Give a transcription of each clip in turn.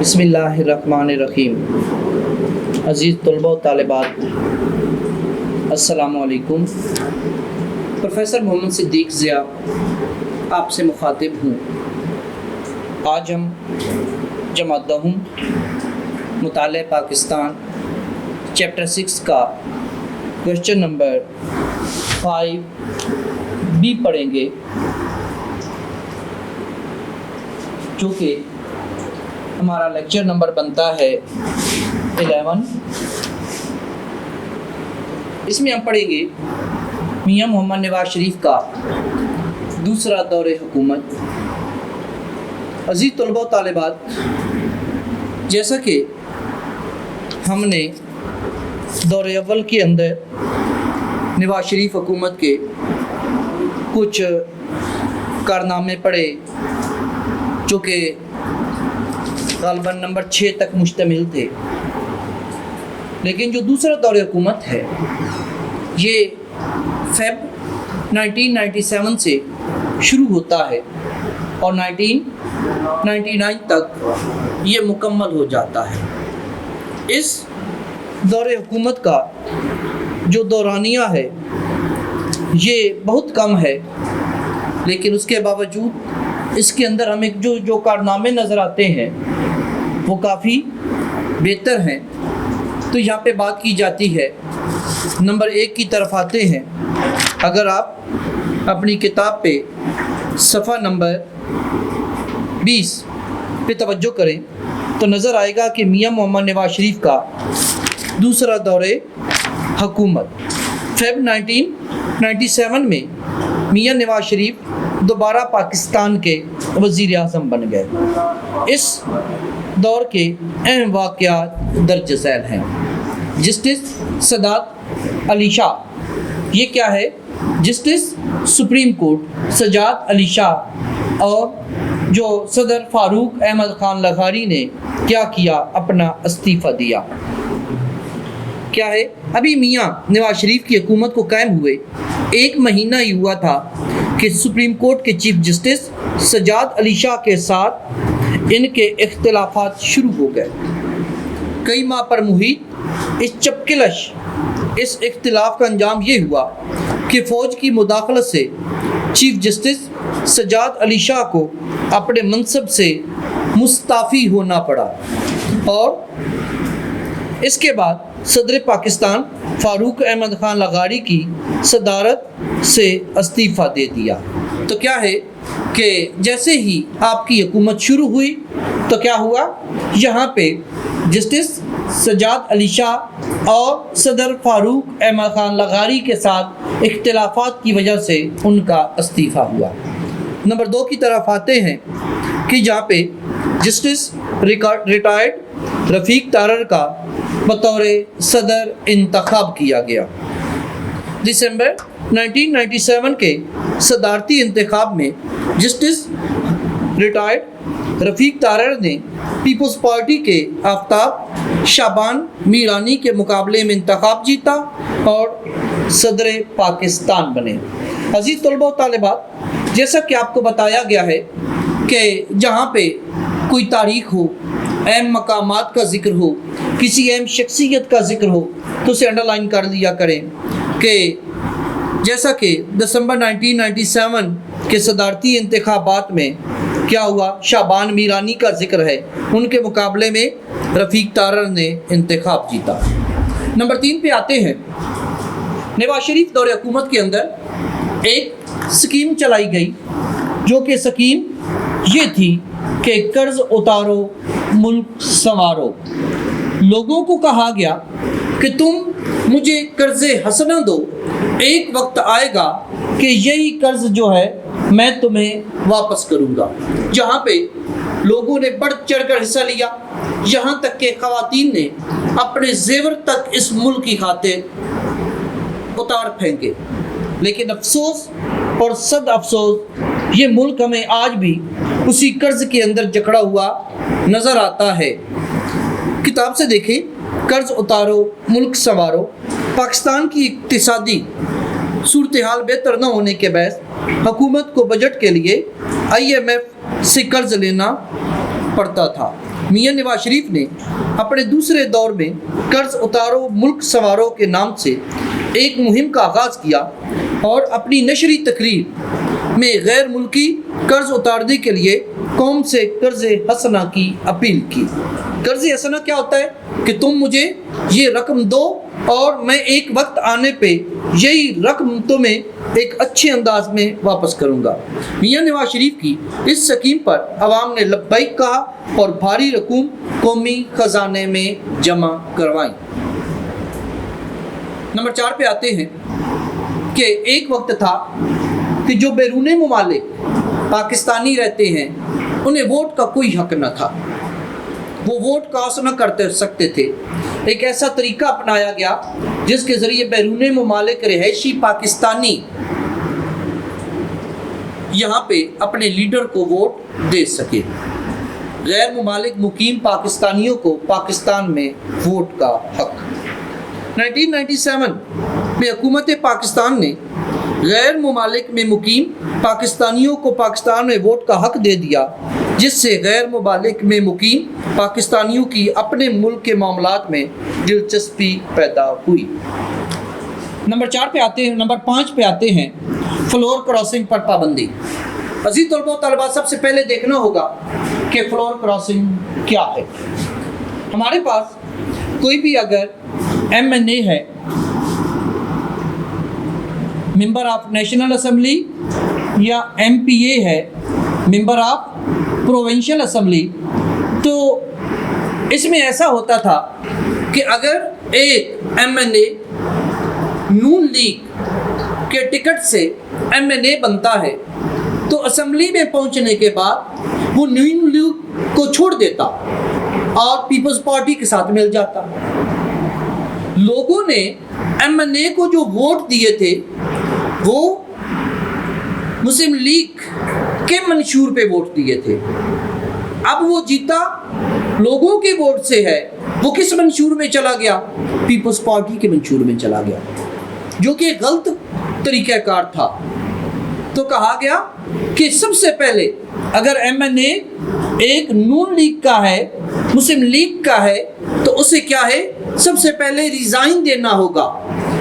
بسم اللہ الرحمن الرحیم۔ عزیز طلباء و طالبات، السلام علیکم۔ پروفیسر محمد صدیق ضیاء آپ سے مخاطب ہوں۔ آج ہم جماعت دہم مطالعہ پاکستان چیپٹر 6 کا کوشچن نمبر 5B پڑھیں گے، جو کہ ہمارا لیکچر نمبر بنتا ہے 11۔ اس میں ہم پڑھیں گے میاں محمد نواز شریف کا دوسرا دور حکومت۔ عزیز طلباء و طالبات، جیسا کہ ہم نے دور اول کے اندر نواز شریف حکومت کے کچھ کارنامے پڑھے، جو کہ غالباً نمبر 6 تک مشتمل تھے، لیکن جو دوسرا دور حکومت ہے یہ فیب 1997 سے شروع ہوتا ہے اور 1999 تک یہ مکمل ہو جاتا ہے۔ اس دور حکومت کا جو دورانیہ ہے یہ بہت کم ہے، لیکن اس کے باوجود اس کے اندر ہمیں جو کارنامے نظر آتے ہیں وہ کافی بہتر ہیں۔ تو یہاں پہ بات کی جاتی ہے، نمبر 1 کی طرف آتے ہیں۔ اگر آپ اپنی کتاب پہ صفحہ نمبر 20 پہ توجہ کریں تو نظر آئے گا کہ میاں محمد نواز شریف کا دوسرا دور حکومت فیب 1997 میں میاں نواز شریف دوبارہ پاکستان کے وزیر اعظم بن گئے۔ اس دور کے اہم واقعات درج ذیل ہیں۔ جسٹس سجاد علی شاہ، یہ کیا ہے؟ Justice supreme court Sajjad Ali Shah اور جو صدر فاروق احمد خان لغاری نے کیا کیا، اپنا استعفیٰ دیا۔ کیا ہے؟ ابھی میاں نواز شریف کی حکومت کو قائم ہوئے 1 مہینہ ہی ہوا تھا کہ سپریم کورٹ کے چیف جسٹس سجاد علی شاہ کے ساتھ ان کے اختلافات شروع ہو گئے۔ کئی ماہ پر محیط اس چپکلش اس اختلاف کا انجام یہ ہوا کہ فوج کی مداخلت سے چیف جسٹس سجاد علی شاہ کو اپنے منصب سے مستعفی ہونا پڑا اور اس کے بعد صدر پاکستان فاروق احمد خان لغاری کی صدارت سے استعفیٰ دے دیا۔ تو کیا ہے کہ جیسے ہی آپ کی حکومت شروع ہوئی تو کیا ہوا، یہاں پہ جسٹس سجاد علی شاہ اور صدر فاروق احمد خان لغاری کے ساتھ اختلافات کی وجہ سے ان کا استعفیٰ ہوا۔ نمبر 2 کی طرف آتے ہیں کہ جہاں پہ جسٹس ریٹائرڈ رفیق تارڑ کا بطور صدر انتخاب کیا گیا۔ دسمبر 1997 کے صدارتی انتخاب میں جسٹس ریٹائرڈ رفیق تارڑ نے پیپلز پارٹی کے آفتاب شعبان میرانی کے مقابلے میں انتخاب جیتا اور صدر پاکستان بنے۔ عزیز طلباء و طالبات، جیسا کہ آپ کو بتایا گیا ہے کہ جہاں پہ کوئی تاریخ ہو، اہم مقامات کا ذکر ہو، کسی اہم شخصیت کا ذکر ہو تو اسے انڈر لائن کر لیا کریں کہ جیسا کہ دسمبر 1997 کے صدارتی انتخابات میں کیا ہوا، شعبان میرانی کا ذکر ہے، ان کے مقابلے میں رفیق تارڑ نے انتخاب جیتا۔ نمبر 3 پہ آتے ہیں۔ نواز شریف دور حکومت کے اندر ایک سکیم چلائی گئی، جو کہ سکیم یہ تھی کہ قرض اتارو ملک سنوارو۔ لوگوں کو کہا گیا کہ تم مجھے قرض حسنہ دو، ایک وقت آئے گا کہ یہی قرض جو ہے میں تمہیں واپس کروں گا۔ جہاں پہ لوگوں نے بڑھ چڑھ کر حصہ لیا، یہاں تک کہ خواتین نے اپنے زیور تک اس ملک کی خاطر اتار پھینکے، لیکن افسوس اور صد افسوس یہ ملک ہمیں آج بھی اسی قرض کے اندر جکڑا ہوا نظر آتا ہے۔ کتاب سے دیکھیں، قرض اتارو ملک سنوارو۔ پاکستان کی اقتصادی صورتحال بہتر نہ ہونے کے باعث حکومت کو بجٹ کے لیے IMF سے قرض لینا पड़ता था। मियां नवाज शरीफ ने अपने दूसरे दौर में कर्ज उतारो मुल्क सवारों के नाम से एक मुहिम का आगाज़ किया और अपनी नशरी तकरीर में गैर मुल्की कर्ज उतारने के लिए कौम से कर्ज हसना की अपील की। कर्ज हसना क्या होता है कि तुम मुझे ये रकम दो और मैं एक वक्त आने पे यही रकम तुम्हें एक अच्छे अंदाज में वापस करूँगा। मियां नवाज शरीफ की इस स्कीम पर अवाम ने लब्बैक कहा और भारी रकूम कौमी खजाने में जमा करवाई। नंबर 4 पे आते हैं कि एक वक्त था कि जो बैरून मुमालिक पाकिस्तानी रहते हैं उन्हें वोट का कोई हक न था, वो वोट कास्ट न कर सकते थे। एक ऐसा तरीका अपनाया गया जिसके ज़रिए बैरून मुमालिक रहायशी पाकिस्तानी यहाँ पे अपने लीडर को वोट दे सके। गैर मुमालिक मुकीम पाकिस्तानियों को पाकिस्तान में वोट का हक। 1997 में हुकूमत पाकिस्तान ने गैर मुमालिक में मुकीम पाकिस्तानियों को पाकिस्तान में वोट का हक दे दिया, जिससे गैर मुमालिक में मुकीम पाकिस्तानियों की अपने मुल्क के मामलात में दिलचस्पी पैदा हुई। नंबर 5 पे आते हैं फ्लोर क्रॉसिंग पर पाबंदी। अजीज तलबा तलबा, सबसे पहले देखना होगा कि फ्लोर क्रॉसिंग क्या है। हमारे पास कोई भी अगर MNA है, मेंबर ऑफ नेशनल असेंबली, या MPA है, मेंबर ऑफ प्रोविंशियल असेंबली, तो इसमें ऐसा होता था कि अगर एक MNA नून लीग के टिकट से MNA बनता है तो असेंबली में पहुंचने के बाद वो नून लीग को छोड़ देता और पीपल्स पार्टी के साथ मिल जाता। लोगों ने MNA को जो वोट दिए थे वो मुस्लिम लीग के मंशूर पे वोट दिए थे। अब वो जीता लोगों के वोट से है, वो किस मंशूर में चला गया? पीपल्स पार्टी के मंशूर में चला गया, जो कि गलत तरीक़ाकार था। तो कहा गया कि सबसे पहले अगर MNA एक नून लीग का है, मुस्लिम लीग का है, तो उसे क्या है, सबसे पहले रिज़ाइन देना होगा।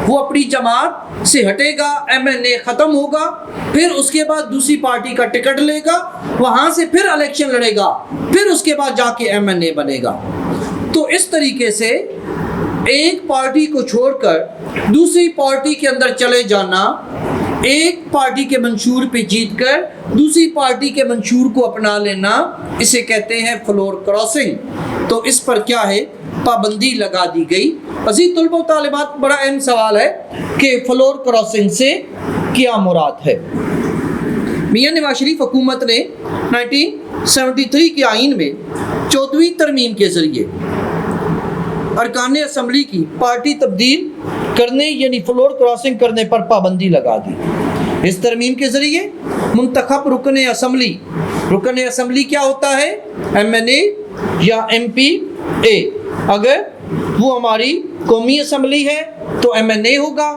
वो अपनी जमात से हटेगा, MNA ख़त्म होगा, फिर उसके बाद दूसरी पार्टी का टिकट लेगा, वहाँ से फिर इलेक्शन लड़ेगा, फिर उसके बाद जाके MNA बनेगा। तो इस तरीके से एक पार्टी को छोड़कर दूसरी पार्टी के अंदर चले जाना, एक पार्टी के मंशूर पे जीतकर दूसरी पार्टी के मंशूर को अपना लेना, इसे कहते हैं फ्लोर क्रॉसिंग। तो इस पर क्या है, पाबंदी लगा दी गई। अजीज तलबा व तालिबात, बड़ा अहम सवाल है कि फ्लोर क्रॉसिंग से क्या मुराद है। मियां नवाज शरीफ हुकूमत ने 1973 के आइन में 14वीं तरमीम के ज़रिए अरकान असम्बली की पार्टी तब्दील करने यानी फ्लोर क्रॉसिंग करने पर पाबंदी लगा दी। इस तरमीम के ज़रिए मुंतखब रुकन असम्बली क्या होता है, MNA या MPA। अगर वो हमारी कौमी असम्बली है तो MNA होगा,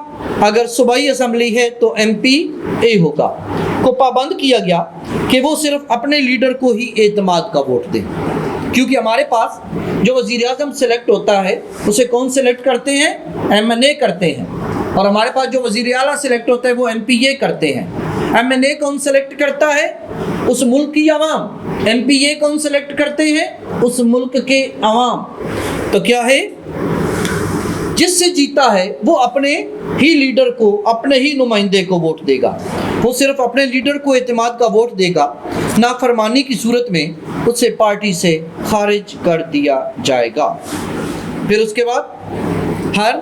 अगर सूबाई असम्बली है तो MPA होगा। को पाबंद किया गया कि वो सिर्फ अपने लीडर को ही एतमाद का वोट दें, क्योंकि हमारे पास जो वज़ीर आज़म सेलेक्ट होता है उसे कौन सेलेक्ट करते हैं, MNA करते हैं, और हमारे पास जो वज़ीर आला सेलेक्ट होता है वो MPA करते हैं। MNA कौन सेलेक्ट करता है, उस मुल्क की आवाम। MPA कौन सेलेक्ट करते हैं, उस मुल्क के आवाम। तो क्या है, जिससे जीता है वो अपने ही लीडर को, अपने ही नुमाइंदे को वोट देगा। वो सिर्फ अपने लीडर को एतमाद का वोट देगा, नाफरमानी की सूरत में उसे पार्टी से खारिज कर दिया जाएगा। फिर उसके बाद हर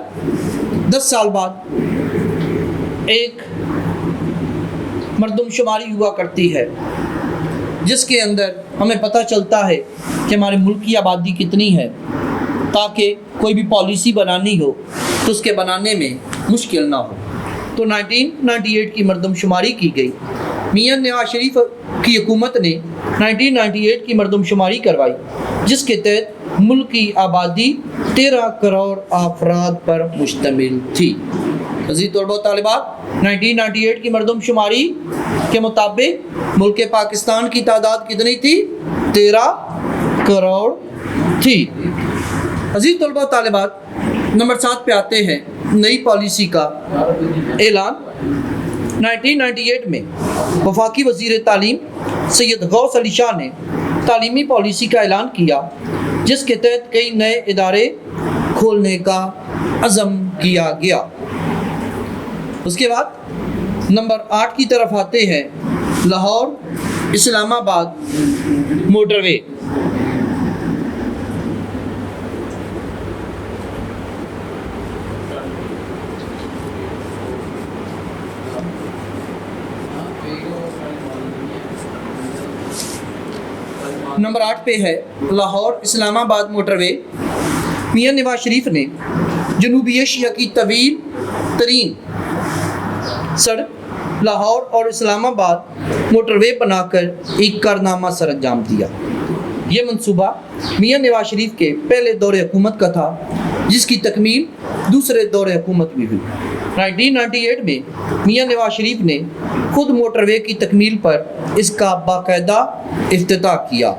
10 साल बाद एक मरदमशुमारी हुआ करती है, जिसके अंदर हमें पता चलता है कि हमारे मुल्क की आबादी कितनी है, ताकि कोई भी पॉलिसी बनानी हो तो उसके बनाने में मुश्किल ना हो। तो 1998 की मरदमशुमारी की गई। मियां नवाज शरीफ की हुकूमत ने 1998 की मरदमशुमारी करवाई, जिसके तहत मुल्क की आबादी 13 करोड़ अफराद पर मुश्तमिल थी। अज़ीज़ तलबा व तालिबात, 1998 की मरदमशुमारी के मुताबिक मुल्क पाकिस्तान की तादाद कितनी थी, 13 करोड़ थी। अजीज तलबा तालिबात, नंबर 7 पे आते हैं नई पॉलिसी का ऐलान। 1998 में वफाकी वज़ीर तालीम सैयद गौस अली शाह ने तालीमी पॉलिसी का ऐलान किया, जिसके तहत कई नए इदारे खोलने का अज़म किया गया। उसके बाद नंबर 8 की तरफ आते हैं लाहौर इस्लामाबाद मोटरवे। नंबर 8 पे है लाहौर इस्लामाबाद मोटरवे। मियां नवाज शरीफ ने जनूबी एशिया की तवील तरीन सड़क लाहौर और इस्लामाबाद मोटरवे बनाकर एक कारनामा सर अंजाम दिया। ये मंसूबा मियां नवाज शरीफ के पहले दौरे हुकूमत का था, जिसकी तकमील दूसरे दौरे हुकूमत में हुई। 1998 में मियां नवाज शरीफ ने खुद मोटरवे की तकमील पर इसका बाकायदा इफ्तिताह किया।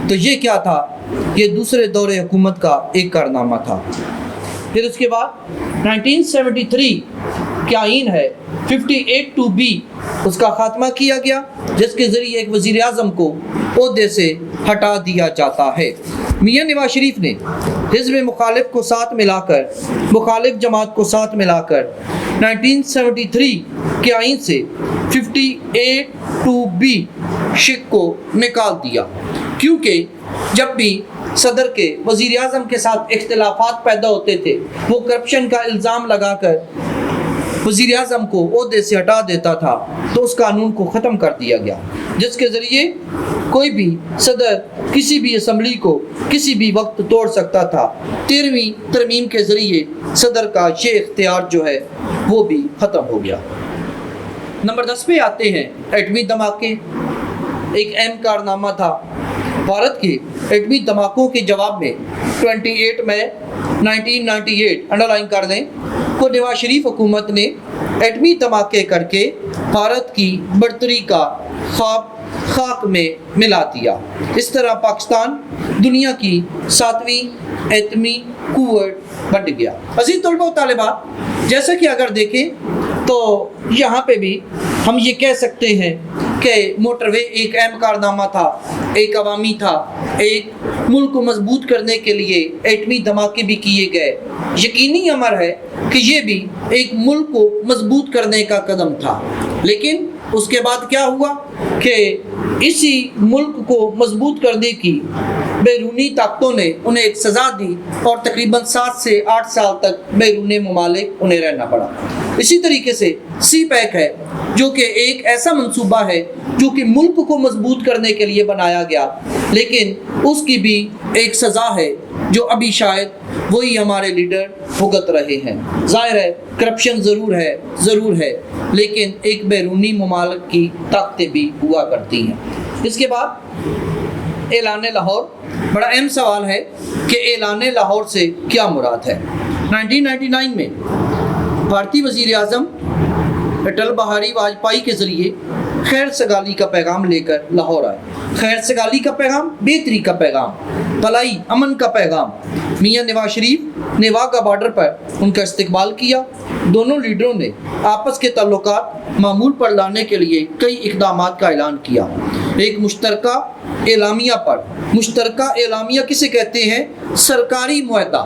तो ये क्या था? ये दूसरे दौरे हुकूमत का एक कारनामा था। फिर उसके बाद 1973 के आइन है 58(2)B उसका खात्मा किया गया, जिसके ज़रिए एक वज़ीर आज़म को ओहदे से हटा दिया जाता है। मियां नवाज शरीफ ने हिज़्ब मुखालिफ को साथ मिलाकर, मुखालिफ जमात को साथ मिलाकर 1973 के आइन से 58(2)B शिक को निकाल दिया, क्योंकि जब भी सदर के वज़ीर आज़म के साथ इख्तिलाफात पैदा होते थे, वो करप्शन का इल्ज़ाम लगाकर वज़ीर आज़म को ओहदे से हटा देता था, तो उस कानून को ख़त्म कर दिया गया, जिसके ज़रिए कोई भी सदर किसी भी असम्बली को किसी भी वक्त तोड़ सकता था। 13वीं तरमीम के ज़रिए सदर का ये इख्तियार जो है वो भी ख़त्म हो गया। नंबर 10 पे आते हैं एटमी धमाके। एक अहम कारनामा था। भारत के एटमी धमाकों के जवाब में 28 मई 1998 अंडरलाइन कर दें को नवाज शरीफ हुकूमत ने एटमी धमाके करके भारत की बढ़तरी का ख्वाब खाक में मिला दिया। इस तरह पाकिस्तान दुनिया की 7वीं एटमी कुव्वत बन गया। अज़ीज़ तलबा व तालिबात, जैसा कि अगर देखें तो यहाँ पे भी हम ये कह सकते हैं कि मोटरवे एक अहम कारनामा था, एक अवामी था, एक मुल्क को मजबूत करने के लिए एटमी धमाके भी किए गए। यकीनी अमर है कि ये भी एक मुल्क को मजबूत करने का कदम था। लेकिन उसके बाद क्या हुआ कि इसी मुल्क को मजबूत करने की बैरूनी ताकतों ने उन्हें एक सज़ा दी और तकरीबन 7 से 8 साल तक बैरून ममालिक उन्हें रहना पड़ा। इसी तरीके से सी पैक है, जो कि एक ऐसा मंसूबा है जो कि मुल्क को मजबूत करने के लिए बनाया गया, लेकिन उसकी भी एक सज़ा है जो अभी शायद वही हमारे लीडर भुगत रहे हैं। ज़ाहिर है करप्शन ज़रूर है, लेकिन एक बैरूनी ममालिक की ताकतें भी हुआ करती हैं। इसके बाद ऐलान लाहौर, बड़ा अहम सवाल है कि ऐलान लाहौर से क्या मुराद है। 1999 में भारतीय वज़ीर आज़म अटल बिहारी वाजपेयी के ज़रिए खैर सगाली का पैगाम लेकर लाहौर आए। खैर सगाली का पैगाम, बेहतरी का पैगाम, भलाई अमन का पैगाम। मियां नवाज शरीफ ने वाघा बॉर्डर पर उनका इस्तकबाल किया। दोनों लीडरों ने आपस के ताल्लुकात मामूल पर लाने के लिए कई इक़दामात का ऐलान किया। एक मुश्तरका एलामिया पर, मुश्तरका एलामिया किसे कहते हैं? सरकारी मुआहदा।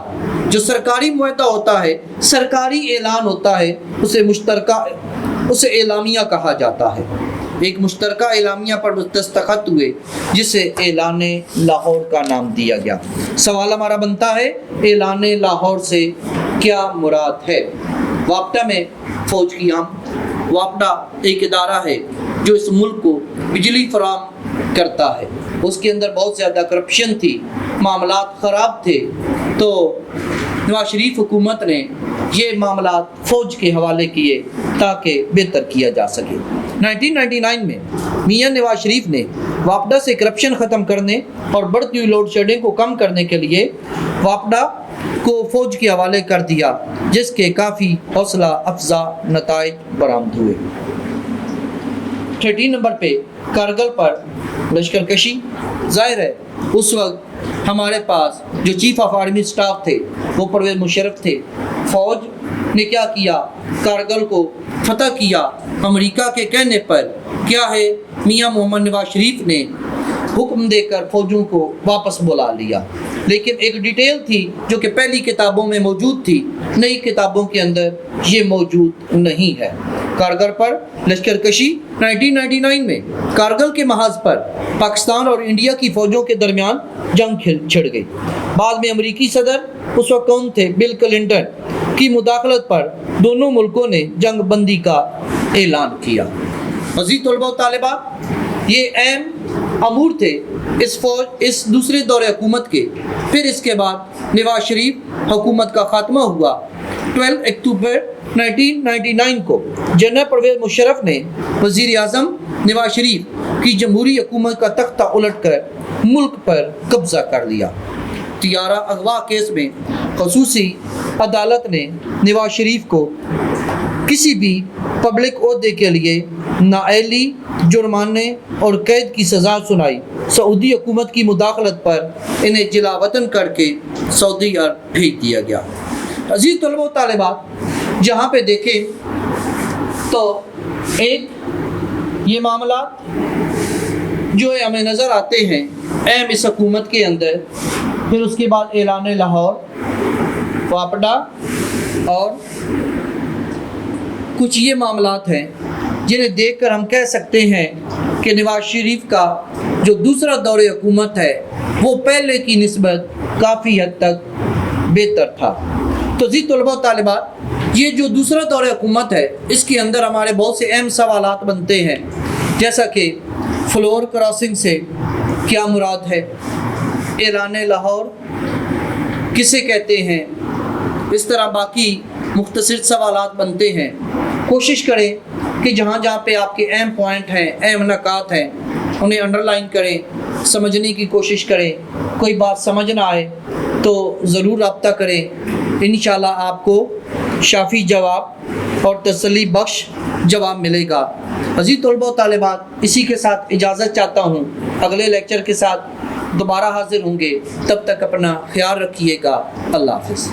जो सरकारी मुआहदा होता है, सरकारी ऐलान होता है, उसे एलामिया कहा जाता है। एक मुश्तरका एलामिया पर दस्तखत हुए, जिसे ऐलान लाहौर का नाम दिया गया। सवाल हमारा बनता है, ऐलान लाहौर से क्या मुराद है? वापडा में फ़ौज की आम। वापडा एक इदारा है जो इस मुल्क को बिजली फराहम करता है। उसके अंदर बहुत ज़्यादा करप्शन थी, मामलात ख़राब थे, तो नवाज शरीफ हुकूमत ने ये मामलात फ़ौज के हवाले किए ताकि बेहतर किया जा सके। 1999 में मियां नवाज शरीफ ने वापडा से करप्शन ख़त्म करने और बढ़ती हुई लोड शेडिंग को कम करने के लिए वापडा को फ़ौज के हवाले कर दिया, जिसके काफ़ी हौसला अफजा नताइज बरामद हुए। 13 नंबर पे कारगिल पर लश्कर कशी। ज़ाहिर है उस वक्त ہمارے پاس جو چیف آف آرمی اسٹاف تھے وہ پرویز مشرف تھے. فوج نے کیا کیا؟ کارگل کو فتح کیا امریکہ کے کہنے پر. کیا ہے؟ میاں محمد نواز شریف نے حکم دے کر فوجوں کو واپس بلا لیا. لیکن ایک ڈیٹیل تھی جو کہ پہلی کتابوں میں موجود تھی، نئی کتابوں کے اندر یہ موجود نہیں ہے. کارگل پر لشکر کشی 1999 میں کارگل کے محاذ پر پاکستان اور انڈیا کی فوجوں کے درمیان جنگ چھڑ گئی. بعد میں امریکی صدر اس وقت کون تھے؟ بل کلنٹن کی مداخلت پر دونوں ملکوں نے جنگ بندی کا اعلان کیا. عزیز طلباء و طالبات، یہ اہم امور تھے اس دوسرے دور حکومت کے. پھر اس کے بعد نواز شریف حکومت کا خاتمہ ہوا. 12 اکتوبر 1999 کو جنرل پرویز مشرف نے وزیر اعظم نواز شریف کی جمہوری حکومت کا تختہ الٹ کر ملک پر قبضہ کر لیا. طیارہ اغوا کیس میں خصوصی عدالت نے نواز شریف کو کسی بھی پبلک عہدے کے لیے نااہلی، جرمانے اور قید کی سزا سنائی. سعودی حکومت کی مداخلت پر انہیں جلا وطن کر کے سعودی عرب بھیج دیا گیا. عزیز طلباء و طالبات، جہاں پہ دیکھیں تو ایک یہ معاملات جو ہمیں نظر آتے ہیں اہم اس حکومت کے اندر. پھر اس کے بعد اعلان لاہور، واپڈا اور کچھ یہ معاملات ہیں جنہیں دیکھ کر ہم کہہ سکتے ہیں کہ نواز شریف کا جو دوسرا دور حکومت ہے وہ پہلے کی نسبت کافی حد تک بہتر تھا. تو عزیز طلباء و طالبات، یہ جو دوسرا دور حکومت ہے اس کے اندر ہمارے بہت سے اہم سوالات بنتے ہیں، جیسا کہ فلور کراسنگ سے کیا مراد ہے، اعلان لاہور کسے کہتے ہیں، اس طرح باقی مختصر سوالات بنتے ہیں. کوشش کریں کہ جہاں جہاں پہ آپ کے اہم پوائنٹ ہیں، اہم نکات ہیں، انہیں انڈر لائن کریں، سمجھنے کی کوشش کریں. کوئی بات سمجھ نہ آئے تو ضرور رابطہ کریں. انشاءاللہ آپ کو شافی جواب اور تسلی بخش جواب ملے گا. عزیز طلباء و طالبات، اسی کے ساتھ اجازت چاہتا ہوں. اگلے لیکچر کے ساتھ دوبارہ حاضر ہوں گے. تب تک اپنا خیال رکھیے گا. اللہ حافظ.